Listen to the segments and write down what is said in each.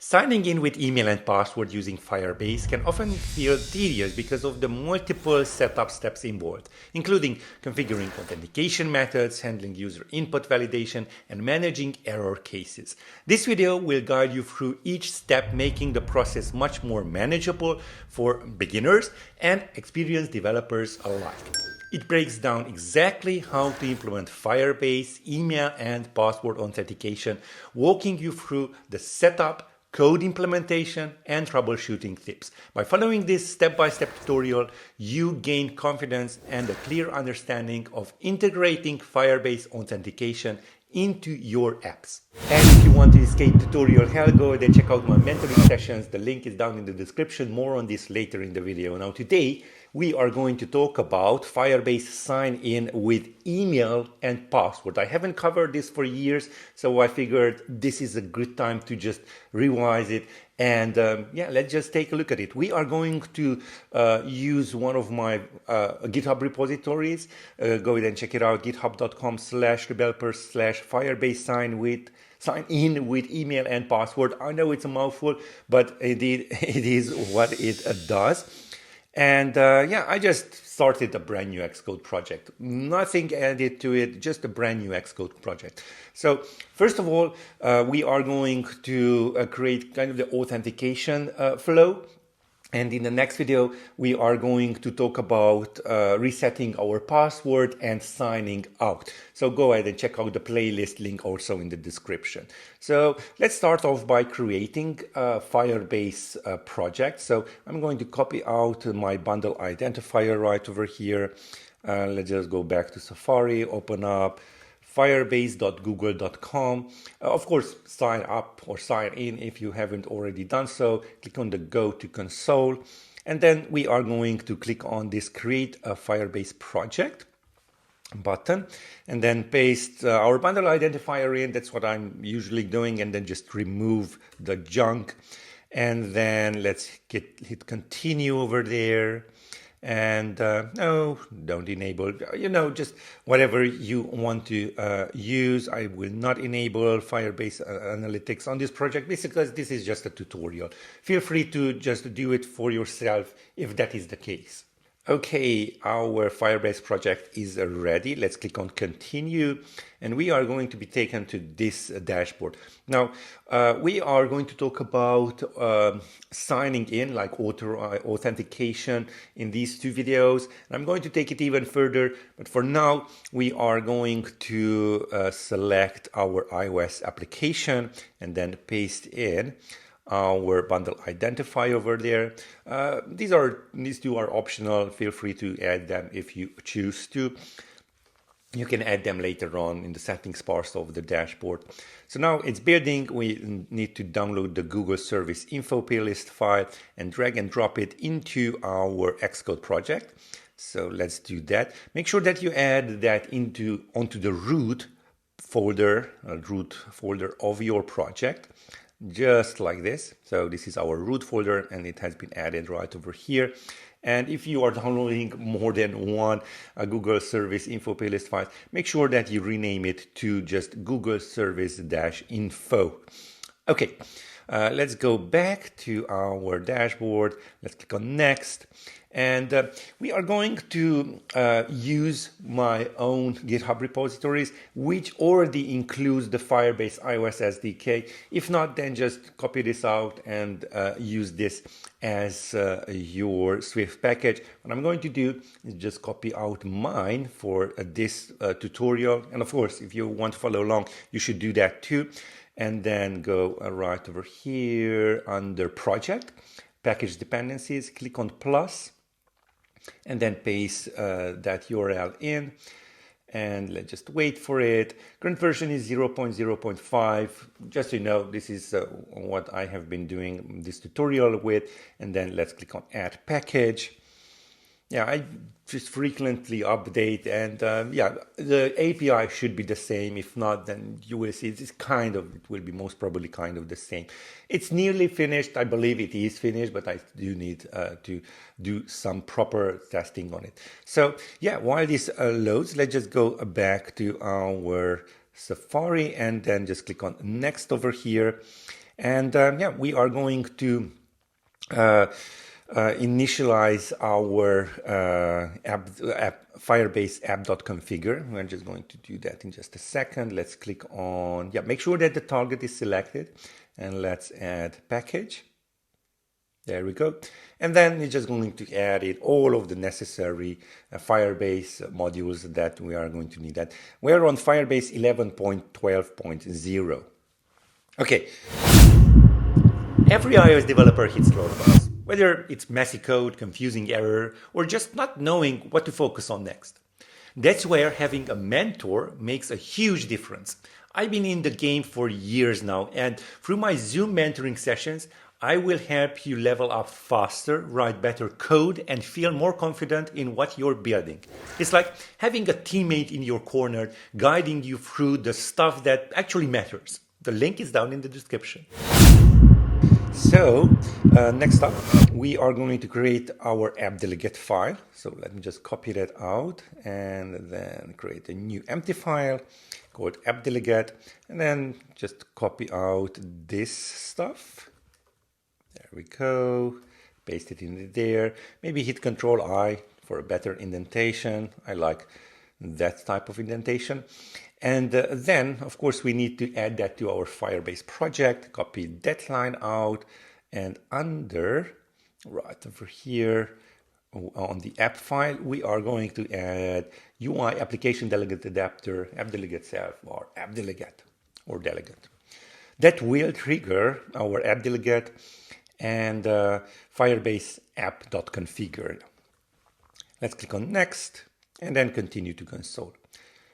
Signing in with email and password using Firebase can often feel tedious because of the multiple setup steps involved, including configuring authentication methods, handling user input validation, and managing error cases. This video will guide you through each step, making the process much more manageable for beginners and experienced developers alike. It breaks down exactly how to implement Firebase, email, and password authentication, walking you through the setup, code implementation, and troubleshooting tips. By following this step-by-step tutorial, you gain confidence and a clear understanding of integrating Firebase authentication into your apps. And if you want to escape tutorial hell, go ahead and check out my mentoring sessions. The link is down in the description. More on this later in the video. Now today, we are going to talk about Firebase sign in with email and password. I haven't covered this for years, so I figured this is a good time to just revise it. And let's just take a look at it. We are going to use one of my GitHub repositories. Go ahead and check it out, github.com/Rebeloper/Firebase sign in with email and password. I know it's a mouthful, but indeed it is what it does. And I just started a brand new Xcode project. Nothing added to it, just a brand new Xcode project. So first of all, we are going to create kind of the authentication flow. And in the next video, we are going to talk about resetting our password and signing out. So go ahead and check out the playlist link also in the description. So let's start off by creating a Firebase project. So I'm going to copy out my bundle identifier right over here. Let's just go back to Safari, open up firebase.google.com. Of course, sign up or sign in if you haven't already done so. Click on the Go to Console. And then we are going to click on this Create a Firebase Project button and then paste our bundle identifier in. That's what I'm usually doing. And then just remove the junk. And then let's hit continue over there. And no, don't enable, just whatever you want to use. I will not enable Firebase Analytics on this project because this is just a tutorial. Feel free to just do it for yourself if that is the case. Okay, our Firebase project is ready. Let's click on continue and we are going to be taken to this dashboard. Now, we are going to talk about signing in, like authentication in these two videos. And I'm going to take it even further, but for now, we are going to select our iOS application and then paste in our bundle identifier over there. These two are optional. Feel free to add them if you choose to. You can add them later on in the settings part of the dashboard. So now it's building. We need to download the Google Service Info playlist file and drag and drop it into our Xcode project. So let's do that. Make sure that you add that onto the root folder of your project. Just like this. So this is our root folder and it has been added right over here. And if you are downloading more than one Google Service Info playlist file, make sure that you rename it to just Google Service-Info. Okay, let's go back to our dashboard. Let's click on Next. And we are going to use my own GitHub repositories, which already includes the Firebase iOS SDK. If not, then just copy this out and use this as your Swift package. What I'm going to do is just copy out mine for this tutorial. And of course, if you want to follow along, you should do that too. And then go right over here under Project, Package Dependencies, click on plus. And then paste that URL in and let's just wait for it. Current version is 0.0.5. Just so you know, this is what I have been doing this tutorial with. And then let's click on Add Package. Yeah, I just frequently update and the API should be the same. If not, then you will see it will be most probably kind of the same. It's nearly finished. I believe it is finished, but I do need to do some proper testing on it. So yeah, while this loads, let's just go back to our Safari and then just click on Next over here. And yeah, we are going to initialize our Firebase app.configure. We're just going to do that in just a second. Let's click on, yeah, make sure that the target is selected, and let's add package. There we go. And then we're just going to add it all of the necessary Firebase modules that we are going to need. That we're on Firebase 11.12.0. Okay. Every iOS developer hits roadblocks, whether it's messy code, confusing error, or just not knowing what to focus on next. That's where having a mentor makes a huge difference. I've been in the game for years now, and through my Zoom mentoring sessions, I will help you level up faster, write better code, and feel more confident in what you're building. It's like having a teammate in your corner guiding you through the stuff that actually matters. The link is down in the description. So next up, we are going to create our app delegate file. So let me just copy that out and then create a new empty file called app delegate, and then just copy out this stuff. There we go. Paste it in there. Maybe hit Control I for a better indentation. I like that type of indentation. And then, of course, we need to add that to our Firebase project. Copy that line out, and under, right over here on the app file, we are going to add UI application delegate adapter, app delegate self, or app delegate or delegate. That will trigger our app delegate and Firebase app.configure. Let's click on next and then continue to console.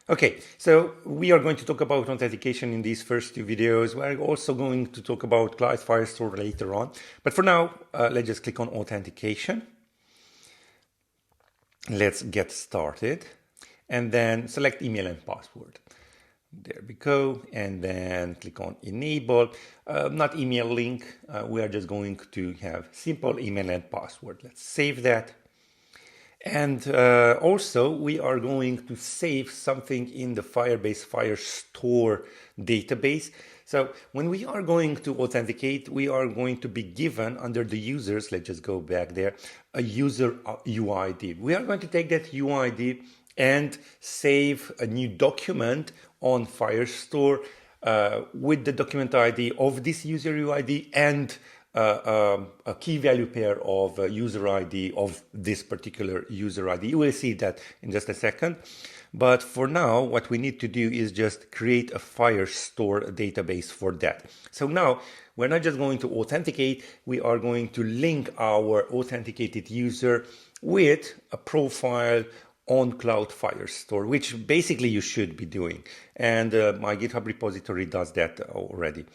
Okay, so we are going to talk about authentication in these first two videos. We're also going to talk about Cloud Firestore later on. But for now, let's just click on authentication. Let's get started. And then select email and password. There we go. And then click on enable. Not email link. We are just going to have simple email and password. Let's save that. And also, we are going to save something in the Firebase Firestore database. So when we are going to authenticate, we are going to be given under the users, let's just go back there, a user UID. We are going to take that UID and save a new document on Firestore with the document ID of this user UID and a key value pair of user ID of this particular user ID. You will see that in just a second. But for now, what we need to do is just create a Firestore database for that. So now we're not just going to authenticate, we are going to link our authenticated user with a profile on Cloud Firestore, which basically you should be doing. And my GitHub repository does that already.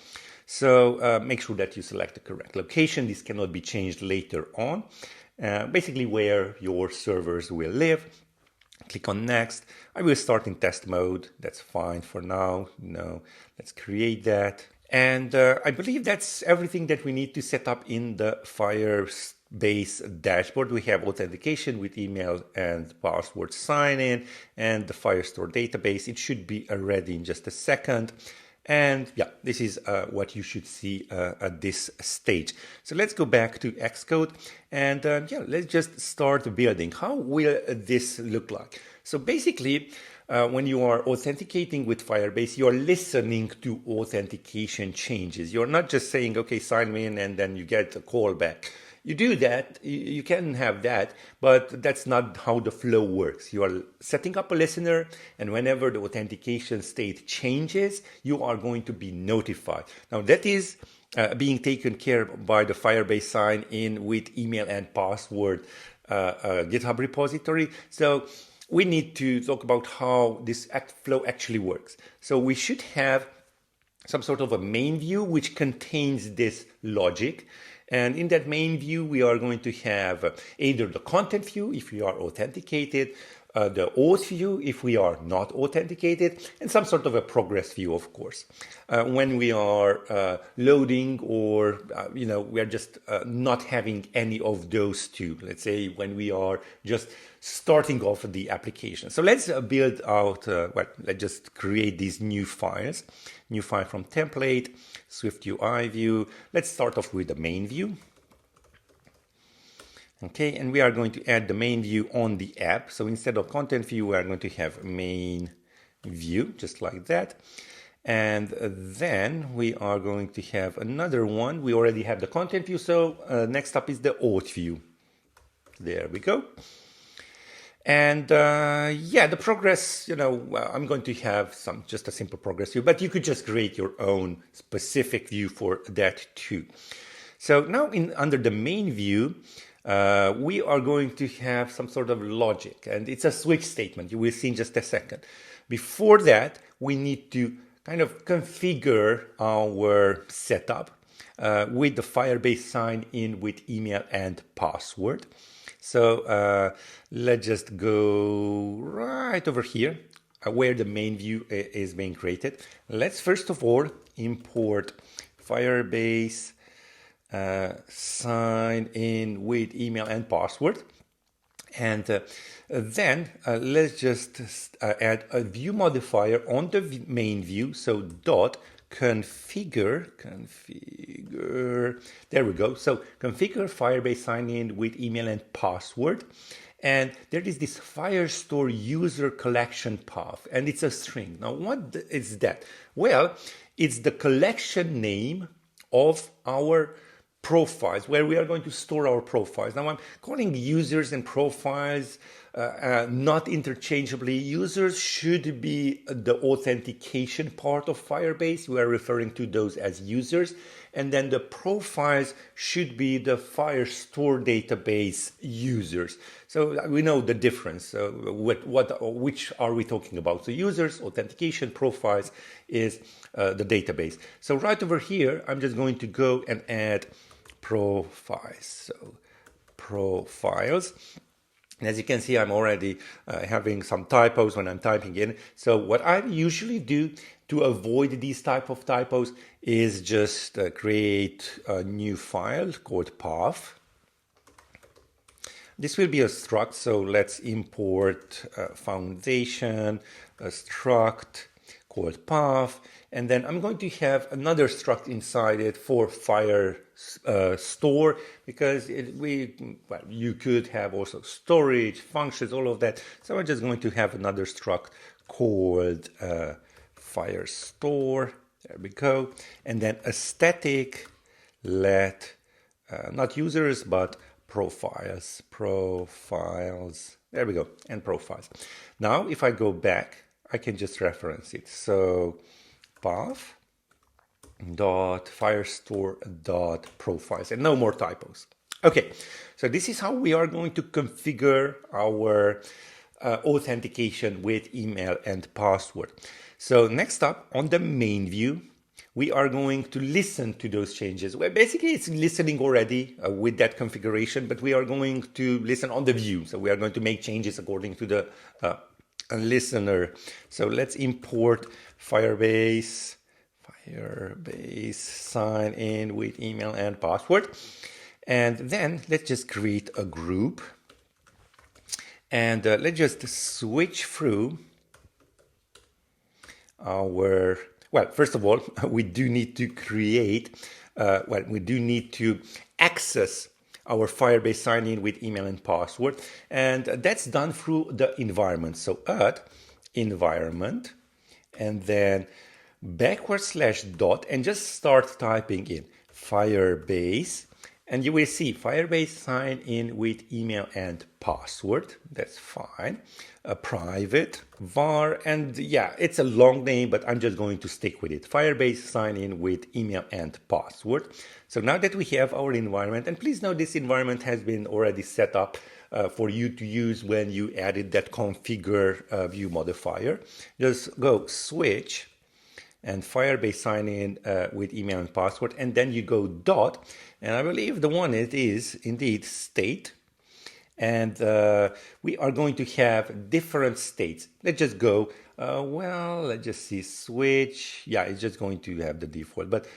So make sure that you select the correct location. This cannot be changed later on. Basically where your servers will live. Click on next. I will start in test mode. That's fine for now. No, let's create that. And I believe that's everything that we need to set up in the Firebase dashboard. We have authentication with email and password sign in and the Firestore database. It should be ready in just a second. And yeah, this is what you should see at this stage. So let's go back to Xcode and yeah, let's just start building. How will this look like? So basically, when you are authenticating with Firebase, you're listening to authentication changes. You're not just saying, okay, sign me in and then you get a call back. You do that, you can have that, but that's not how the flow works. You are setting up a listener, and whenever the authentication state changes, you are going to be notified. Now that is being taken care of by the Firebase sign-in with email and password GitHub repository. So we need to talk about how this flow actually works. So we should have some sort of a main view which contains this logic. And in that main view, we are going to have either the content view, if you are authenticated, the auth view if we are not authenticated, and some sort of a progress view, of course. When we are loading or, we are just not having any of those two, let's say when we are just starting off the application. So let's build out, let's just create these new files. New file from template, Swift UI view. Let's start off with the main view. Okay, and we are going to add the main view on the app. So instead of content view, we are going to have main view, just like that. And then we are going to have another one. We already have the content view. So next up is the auth view. There we go. And the progress, I'm going to have just a simple progress view, but you could just create your own specific view for that too. So now under the main view, we are going to have some sort of logic, and it's a switch statement. You will see in just a second. Before that, we need to kind of configure our setup with the Firebase sign in with email and password. So let's just go right over here where the main view is being created. Let's first of all import Firebase sign in with email and password. And then let's just add a view modifier on the main view. So dot configure, there we go. So configure Firebase sign in with email and password. And there is this Firestore user collection path, and it's a string. Now, what is that? Well, it's the collection name of our profiles, where we are going to store our profiles. Now I'm calling users and profiles not interchangeably. Users should be the authentication part of Firebase. We are referring to those as users. And then the profiles should be the Firestore database users. So we know the difference. Which are we talking about? So users, authentication, profiles is the database. So right over here, I'm just going to go and add profiles. So profiles. And as you can see, I'm already having some typos when I'm typing in. So what I usually do to avoid these type of typos is just create a new file called path. This will be a struct. So let's import foundation, a struct called path. And then I'm going to have another struct inside it for Firestore, because you could have also storage, functions, all of that. So I'm just going to have another struct called Firestore. There we go. And then a static let, not users, but profiles. There we go. And profiles. Now, if I go back, I can just reference it. So path dot firestore dot profiles, and no more typos. Okay, so this is how we are going to configure our authentication with email and password. So next up, on the main view, we are going to listen to those changes. Well, basically, it's listening already with that configuration, but we are going to listen on the view. So we are going to make changes according to the listener. So let's import Firebase sign in with email and password. And then let's just create a group. And let's just switch through our, first of all, we do need to create, we do need to access our Firebase sign in with email and password. And that's done through the environment. So add environment and then /dot and just start typing in Firebase. And you will see Firebase sign in with email and password. That's fine. A private var, and it's a long name, but I'm just going to stick with it. Firebase sign in with email and password. So now that we have our environment, and please note this environment has been already set up for you to use when you added that configure view modifier. Just go switch and Firebase sign in with email and password, and then you go dot, and I believe the one it is indeed state, And we are going to have different states. Let's just go, let's just see, switch. Yeah, it's just going to have the default. But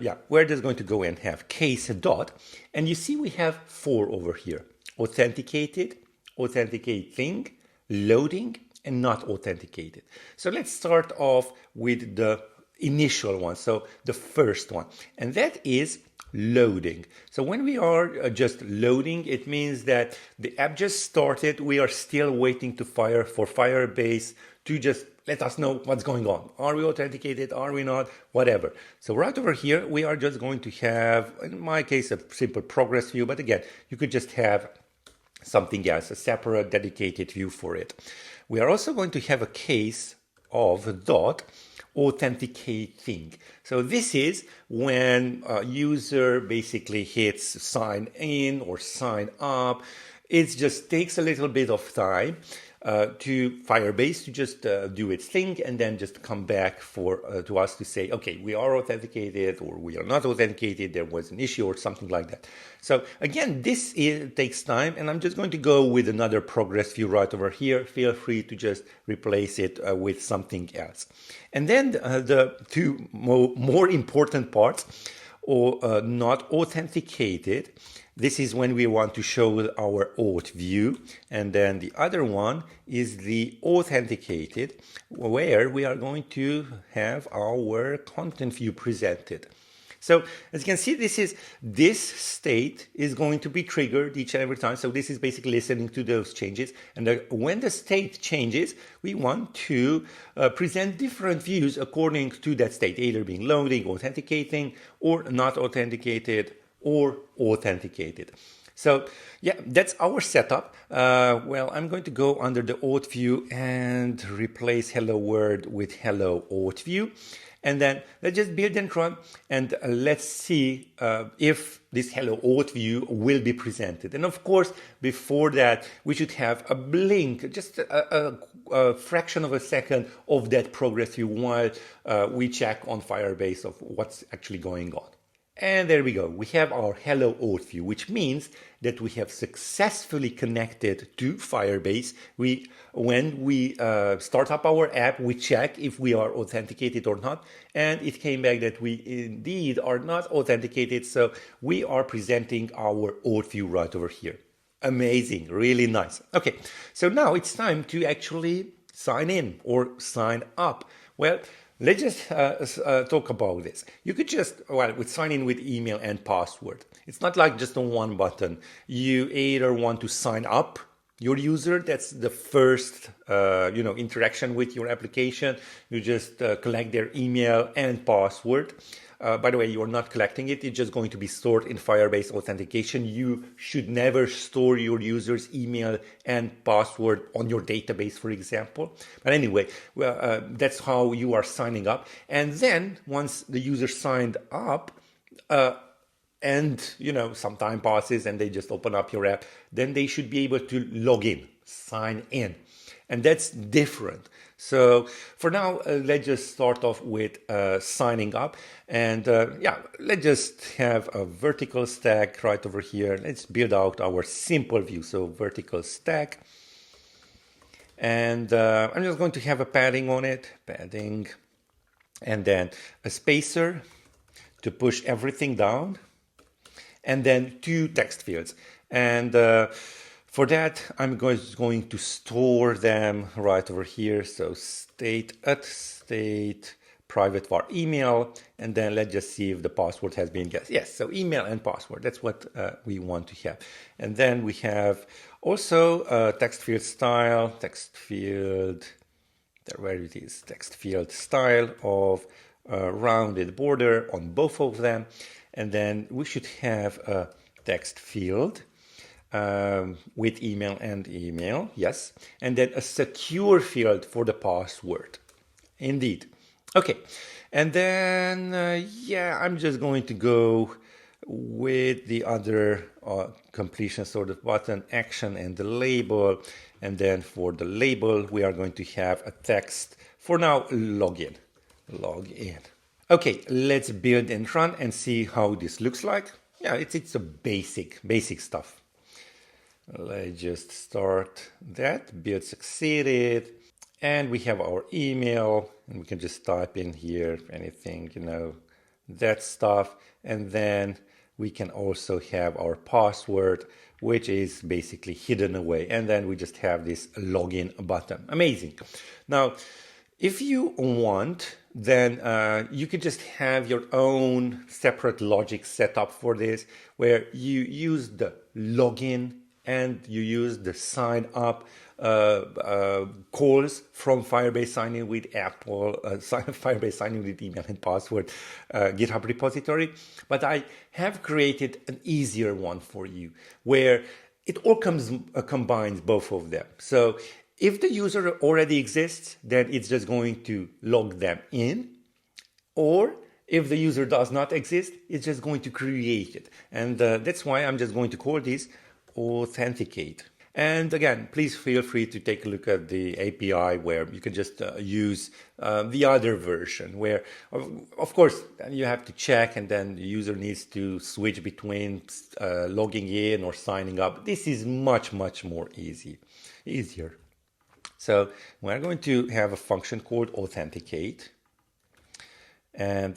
yeah, we're just going to go and have case dot. And you see we have 4 over here. Authenticated, authenticating, loading, and not authenticated. So let's start off with the initial one, so the first one, and that is loading. So when we are just loading, it means that the app just started. We are still waiting to Firebase to just let us know what's going on. Are we authenticated? Are we not? Whatever. So right over here, we are just going to have, in my case, a simple progress view. But again, you could just have something else, a separate dedicated view for it. We are also going to have a case of dot authenticating. So this is when a user basically hits sign in or sign up. It just takes a little bit of time to Firebase to just do its thing and then just come back to us to say, okay, we are authenticated or we are not authenticated, there was an issue or something like that. So again, this takes time, and I'm just going to go with another progress view right over here. Feel free to just replace it with something else. And then the two more important parts, or not authenticated. This is when we want to show our auth view. And then the other one is the authenticated, where we are going to have our content view presented. So as you can see, this state is going to be triggered each and every time. So this is basically listening to those changes. And when the state changes, we want to present different views according to that state, either being loading, authenticating, or not authenticated, or authenticated. So yeah, that's our setup. Well, I'm going to go under the auth view and replace hello world with hello auth view. And then let's just build and run, and let's see if this hello auth view will be presented. And of course, before that, we should have a blink, just a fraction of a second of that progress view while we check on Firebase of what's actually going on. And there we go. We have our hello auth view, which means that we have successfully connected to Firebase. When we start up our app, we check if we are authenticated or not. And it came back that we indeed are not authenticated. So we are presenting our auth view right over here. Amazing. Really nice. Okay. So now it's time to actually sign in or sign up. Well, let's just talk about this. You could just, with sign in with email and password. It's not like just on one button. You either want to sign up your user. That's the first, interaction with your application. You just collect their email and password. By the way, you are not collecting it. It's just going to be stored in Firebase authentication. You should never store your user's email and password on your database, for example. But anyway, that's how you are signing up. And then once the user signed up, and some time passes and they just open up your app, then they should be able to log in, sign in. And that's different. So for now, let's just start off with signing up. And let's just have a vertical stack right over here. Let's build out our simple view. So vertical stack. And I'm just going to have a padding on it, padding, and then a spacer to push everything down, and then 2 text fields. And for that, I'm going to store them right over here. So state private var email, and then let's just see if the password has been guessed. Yes, so email and password, that's what we want to have. And then we have also text field style, text field style of rounded border on both of them. And then we should have a text field with email and email, yes. And then a secure field for the password. Indeed. Okay. And then, I'm just going to go with the other completion sort of button, action, and the label. And then for the label, we are going to have a text. For now, login. Okay, let's build and run and see how this looks like. Yeah, it's a basic stuff. Let's just start that. Build succeeded. And we have our email, and we can just type in here anything, that stuff. And then we can also have our password, which is basically hidden away. And then we just have this login button. Amazing. Now, if you want, then you could just have your own separate logic set up for this, where you use the login and you use the sign up calls from Firebase signing with Apple, Firebase signing with email and password GitHub repository. But I have created an easier one for you where it all combines both of them. So if the user already exists, then it's just going to log them in. Or if the user does not exist, it's just going to create it. And that's why I'm just going to call this authenticate. And again, please feel free to take a look at the API where you can just use the other version where, of course, you have to check and then the user needs to switch between logging in or signing up. This is much, much more easier. So we're going to have a function called authenticate. And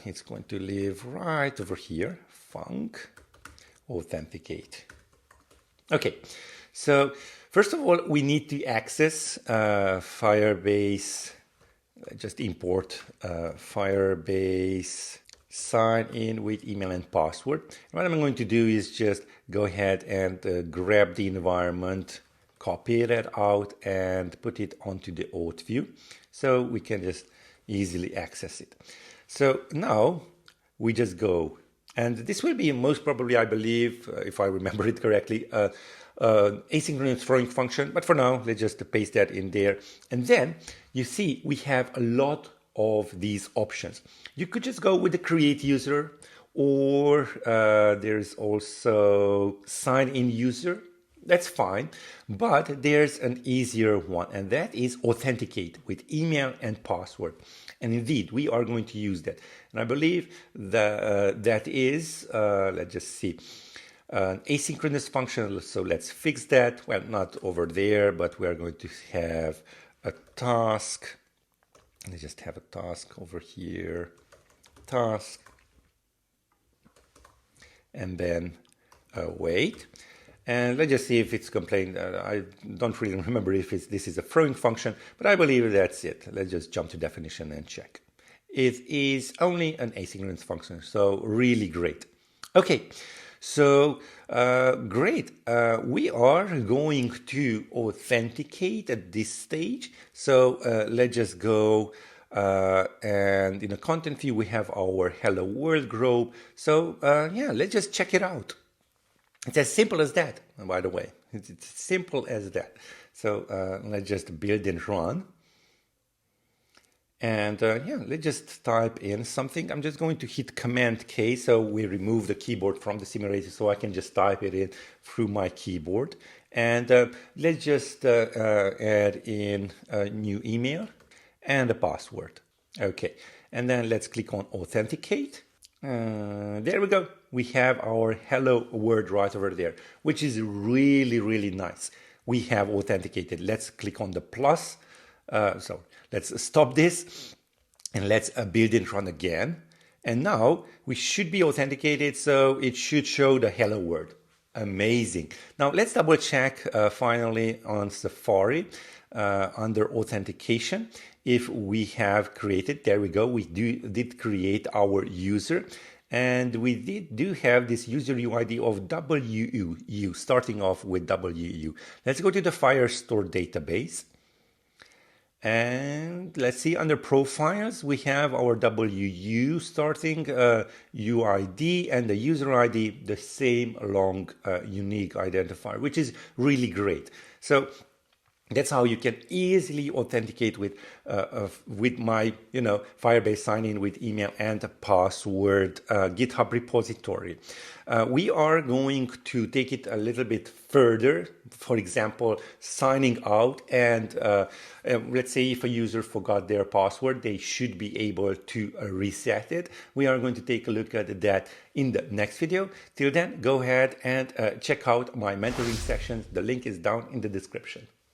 it's going to live right over here, func authenticate. Okay, so first of all, we need to access Firebase. Just import Firebase sign in with email and password. What I'm going to do is just go ahead and grab the environment, copy that out and put it onto the auth view so we can just easily access it. So now we just go, and this will be most probably, I believe, if I remember it correctly, asynchronous throwing function. But for now, let's just paste that in there. And then you see we have a lot of these options. You could just go with the create user, or there's also sign in user. That's fine, but there's an easier one, and that is authenticate with email and password. And indeed, we are going to use that. And I believe that is, let's just see, an asynchronous function. So let's fix that. Well, not over there, but we are going to have a task. Let's just have a task over here, task, and then wait. And let's just see if it's complained. I don't really remember if this is a throwing function, but I believe that's it. Let's just jump to definition and check. It is only an asynchronous function, so really great. Okay, so great. We are going to authenticate at this stage. So let's just go and in the content view, we have our hello world group. So yeah, let's just check it out. It's as simple as that, by the way. It's simple as that. So let's just build and run. And yeah, let's just type in something. I'm just going to hit Command K, so we remove the keyboard from the simulator, so I can just type it in through my keyboard. And let's just add in a new email and a password. Okay, and then let's click on Authenticate. There we go. We have our hello word right over there, which is really, really nice. We have authenticated. Let's click on the plus. So let's stop this and let's build and run again. And now we should be authenticated, so it should show the hello word. Amazing. Now let's double check finally on Safari under authentication. If we have created, there we go, we did create our user, and we do have this user UID of WU, starting off with WU. Let's go to the Firestore database. And let's see, under profiles, we have our WU starting UID and the user ID, the same long unique identifier, which is really great. So That's how you can easily authenticate with my Firebase sign-in with email and password GitHub repository. We are going to take it a little bit further. For example, signing out and let's say if a user forgot their password, they should be able to reset it. We are going to take a look at that in the next video. Till then, go ahead and check out my mentoring sessions. The link is down in the description.